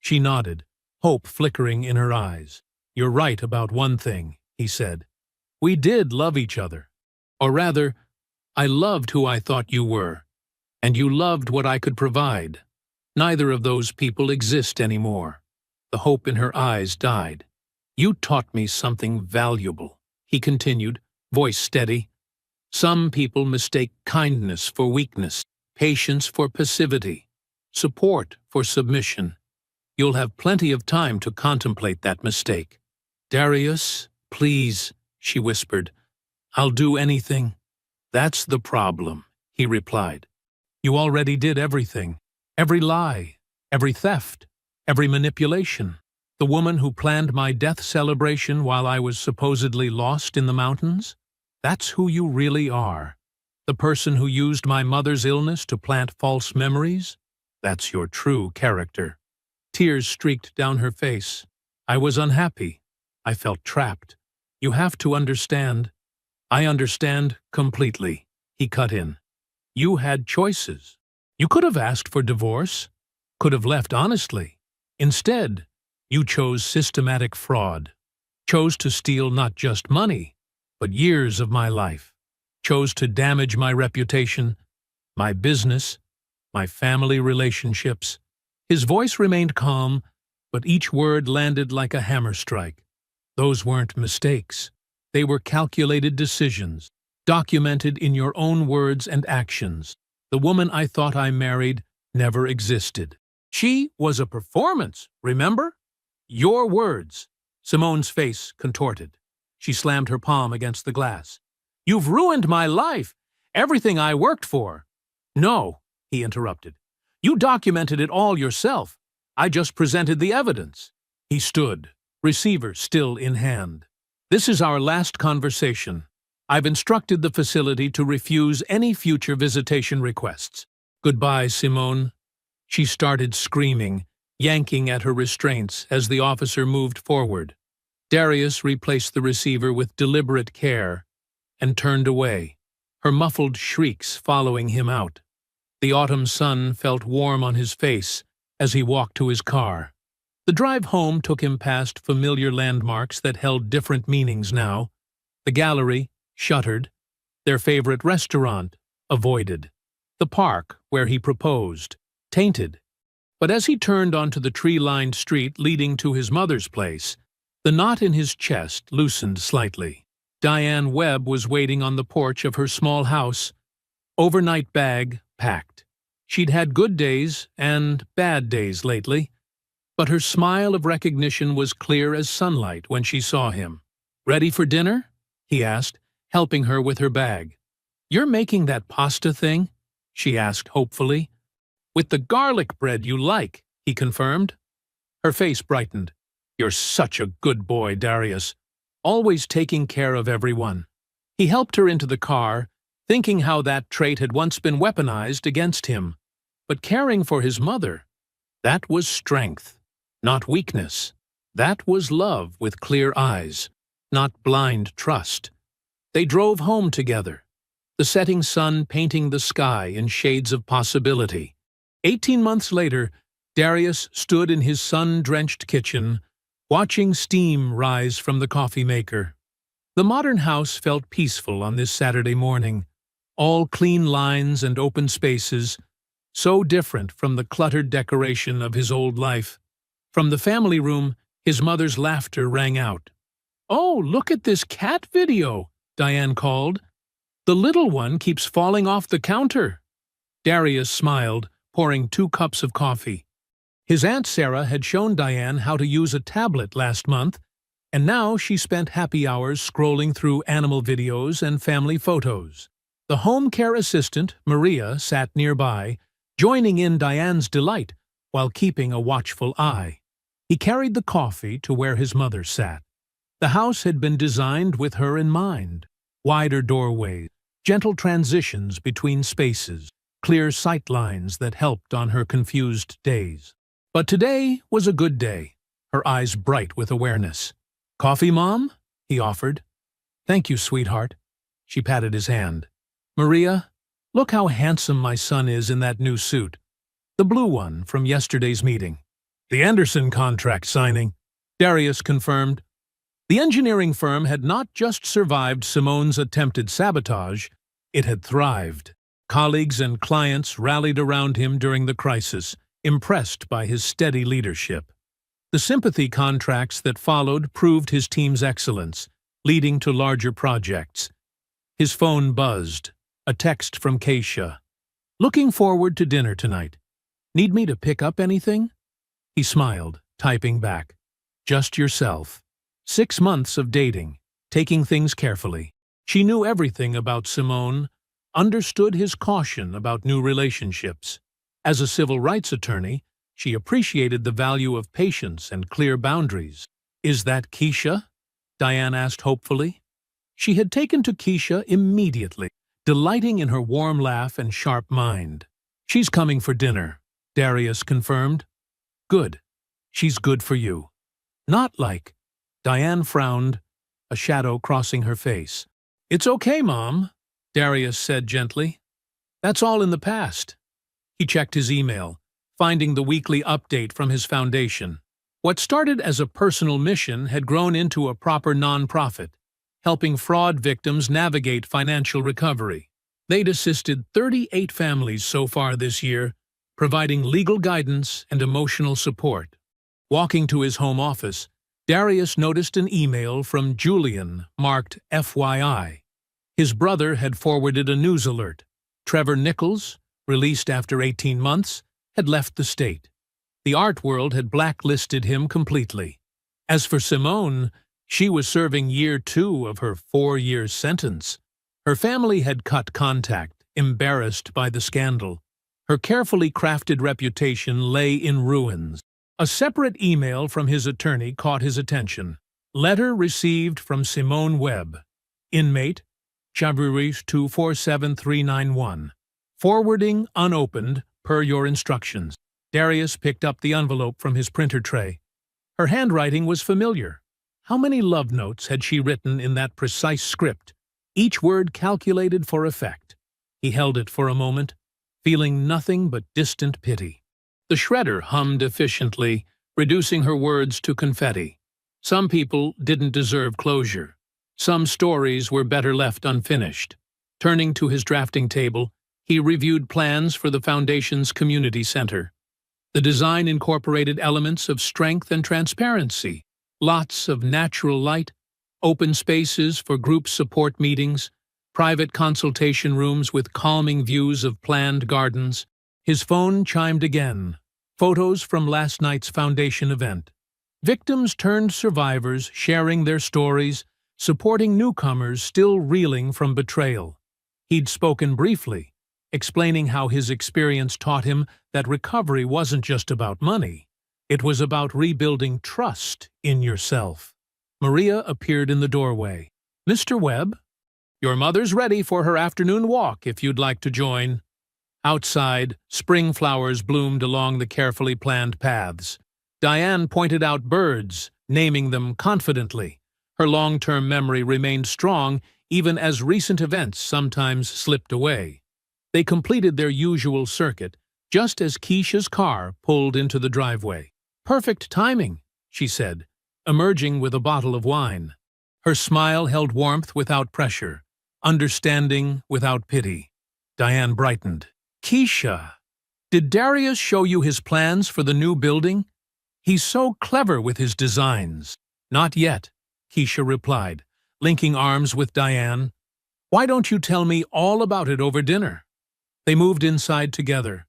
She nodded, hope flickering in her eyes. "You're right about one thing," he said. "We did love each other. Or rather, I loved who I thought you were, and you loved what I could provide. Neither of those people exist anymore." The hope in her eyes died. "You taught me something valuable," he continued, voice steady. "Some people mistake kindness for weakness, patience for passivity, support for submission. You'll have plenty of time to contemplate that mistake. "Darius, please," she whispered. "I'll do anything." "That's the problem," he replied. "You already did everything. Every lie, every theft, every manipulation. The woman who planned my death celebration while I was supposedly lost in the mountains? That's who you really are. The person who used my mother's illness to plant false memories? That's your true character." Tears streaked down her face. "I was unhappy. I felt trapped. You have to understand." "I understand completely," he cut in. "You had choices. You could have asked for divorce, could have left honestly. Instead, you chose systematic fraud, chose to steal not just money, but years of my life, chose to damage my reputation, my business, my family relationships." His voice remained calm, but each word landed like a hammer strike. "Those weren't mistakes. They were calculated decisions, documented in your own words and actions. The woman I thought I married never existed. She was a performance, remember? Your words." Simone's face contorted. She slammed her palm against the glass. "You've ruined my life, everything I worked for." "No," he interrupted. "You documented it all yourself. I just presented the evidence." He stood, receiver still in hand. "This is our last conversation. I've instructed the facility to refuse any future visitation requests. Goodbye, Simone." She started screaming, yanking at her restraints as the officer moved forward. Darius replaced the receiver with deliberate care and turned away, her muffled shrieks following him out. The autumn sun felt warm on his face as he walked to his car. The drive home took him past familiar landmarks that held different meanings now. The gallery, shuttered. Their favorite restaurant, avoided. The park, where he proposed, tainted. But as he turned onto the tree-lined street leading to his mother's place, the knot in his chest loosened slightly. Diane Webb was waiting on the porch of her small house, overnight bag packed. She'd had good days and bad days lately, but her smile of recognition was clear as sunlight when she saw him. "Ready for dinner?" he asked, helping her with her bag. "You're making that pasta thing?" she asked hopefully. "With the garlic bread you like," he confirmed. Her face brightened. "You're such a good boy, Darius. Always taking care of everyone." He helped her into the car, thinking how that trait had once been weaponized against him. But caring for his mother, that was strength, not weakness. That was love with clear eyes, not blind trust. They drove home together, the setting sun painting the sky in shades of possibility. 18 months later, Darius stood in his sun-drenched kitchen, watching steam rise from the coffee maker. The modern house felt peaceful on this Saturday morning, all clean lines and open spaces, so different from the cluttered decoration of his old life. From the family room, his mother's laughter rang out. "Oh, look at this cat video," Diane called. "The little one keeps falling off the counter." Darius smiled, pouring 2 cups of coffee. His Aunt Sarah had shown Diane how to use a tablet last month, and now she spent happy hours scrolling through animal videos and family photos. The home care assistant, Maria, sat nearby, joining in Diane's delight while keeping a watchful eye. He carried the coffee to where his mother sat. The house had been designed with her in mind. Wider doorways, gentle transitions between spaces, clear sight lines that helped on her confused days. But today was a good day, her eyes bright with awareness. "Coffee, Mom?" he offered. "Thank you, sweetheart." She patted his hand. "Maria, look how handsome my son is in that new suit. The blue one from yesterday's meeting." "The Anderson contract signing," Darius confirmed. The engineering firm had not just survived Simone's attempted sabotage, it had thrived. Colleagues and clients rallied around him during the crisis, impressed by his steady leadership. The sympathy contracts that followed proved his team's excellence, leading to larger projects. His phone buzzed, a text from Keisha. "Looking forward to dinner tonight. Need me to pick up anything?" He smiled, typing back. "Just yourself." 6 months of dating, taking things carefully. She knew everything about Simone, understood his caution about new relationships. As a civil rights attorney, she appreciated the value of patience and clear boundaries. "Is that Keisha?" Diane asked hopefully. She had taken to Keisha immediately, delighting in her warm laugh and sharp mind. "She's coming for dinner," Darius confirmed. "Good. She's good for you." "Not like." Diane frowned, a shadow crossing her face. "It's okay, Mom," Darius said gently. "That's all in the past." He checked his email, finding the weekly update from his foundation. What started as a personal mission had grown into a proper nonprofit, helping fraud victims navigate financial recovery. They'd assisted 38 families so far this year, providing legal guidance and emotional support. Walking to his home office, Darius noticed an email from Julian marked FYI. His brother had forwarded a news alert. Trevor Nichols, released after 18 months, had left the state. The art world had blacklisted him completely. As for Simone, she was serving year 2 of her 4-year sentence. Her family had cut contact, embarrassed by the scandal. Her carefully crafted reputation lay in ruins. A separate email from his attorney caught his attention. Letter received from Simone Webb. Inmate, Chavrish 247391. Forwarding unopened, per your instructions. Darius picked up the envelope from his printer tray. Her handwriting was familiar. How many love notes had she written in that precise script, each word calculated for effect? He held it for a moment, feeling nothing but distant pity. The shredder hummed efficiently, reducing her words to confetti. Some people didn't deserve closure. Some stories were better left unfinished. Turning to his drafting table, he reviewed plans for the Foundation's community center. The design incorporated elements of strength and transparency, lots of natural light, open spaces for group support meetings, private consultation rooms with calming views of planned gardens. His phone chimed again. Photos from last night's Foundation event. Victims turned survivors sharing their stories, supporting newcomers still reeling from betrayal. He'd spoken briefly, explaining how his experience taught him that recovery wasn't just about money. It was about rebuilding trust in yourself. Maria appeared in the doorway. "Mr. Webb, your mother's ready for her afternoon walk if you'd like to join." Outside, spring flowers bloomed along the carefully planned paths. Diane pointed out birds, naming them confidently. Her long-term memory remained strong even as recent events sometimes slipped away. They completed their usual circuit, just as Keisha's car pulled into the driveway. "Perfect timing," she said, emerging with a bottle of wine. Her smile held warmth without pressure, understanding without pity. Diane brightened. "Keisha, did Darius show you his plans for the new building? He's so clever with his designs." "Not yet," Keisha replied, linking arms with Diane. "Why don't you tell me all about it over dinner?" They moved inside together,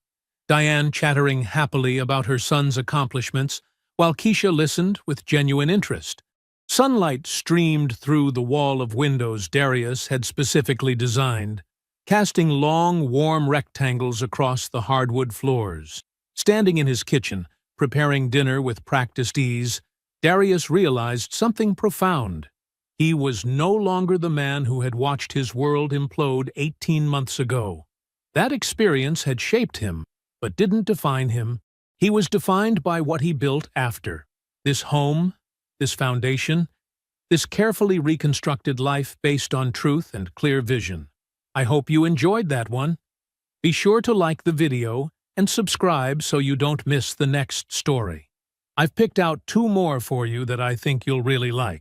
Diane chattering happily about her son's accomplishments, while Keisha listened with genuine interest. Sunlight streamed through the wall of windows Darius had specifically designed, casting long, warm rectangles across the hardwood floors. Standing in his kitchen, preparing dinner with practiced ease, Darius realized something profound. He was no longer the man who had watched his world implode 18 months ago. That experience had shaped him, but didn't define him. He was defined by what he built after. This home, this foundation, this carefully reconstructed life based on truth and clear vision. I hope you enjoyed that one. Be sure to like the video and subscribe so you don't miss the next story. I've picked out 2 more for you that I think you'll really like.